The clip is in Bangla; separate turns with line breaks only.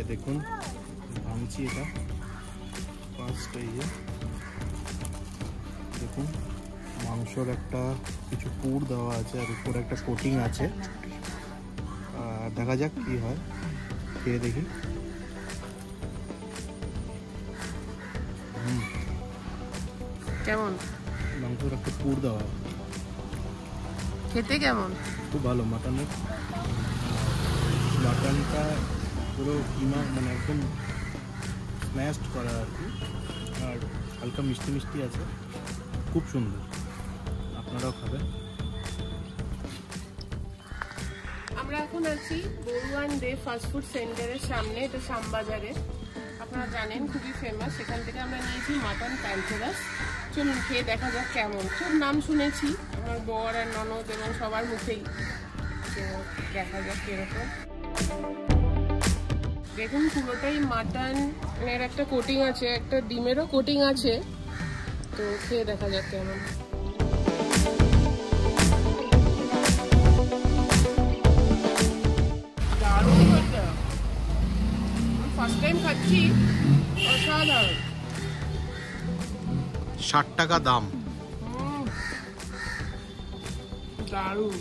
যে দেখুন ভাঙছি এটা ফার্স্ট। এই যে দেখুন মাংসর একটা কিছু পুর দেওয়া আছে আর উপরে একটা কোটিং আছে। দেখা যাক কি হয়, খেয়ে দেখি।
কেমন?
মাংসর একটা পুর দেওয়া,
খেতে কেমন?
খুব ভালো। মাটনটা পুরো কিমা মানে একদম স্ম্যাশড করা আর কি, আর হালকা মিষ্টি মিষ্টি আছে, খুব সুন্দর। আপনারাও খাবেন।
আমরা এখন আছি বড়ুয়ান দে ফাস্টফুড সেন্টারের সামনে, এটা শ্যামবাজারে, আপনারা জানেন খুবই ফেমাস। সেখান থেকে আমরা নিয়েছি মাটন প্যান্থেরাস। চলুন খেয়ে দেখা যাক কেমন। খুব নাম শুনেছি আমার বর আর ননদ এবং সবার মুখেই, তো দেখা যাক কিরকম। দেখুন পুরোটাই মাটনের একটা কোটিং আছে, একটা ডিমেরও কোটিং আছে, তো খেয়ে দেখা যাক কেমন। দারুণ হয়েছে, ফার্স্ট টাইম খাচ্ছি, অসাধারণ।
60 টাকা দাম।
দারুণ।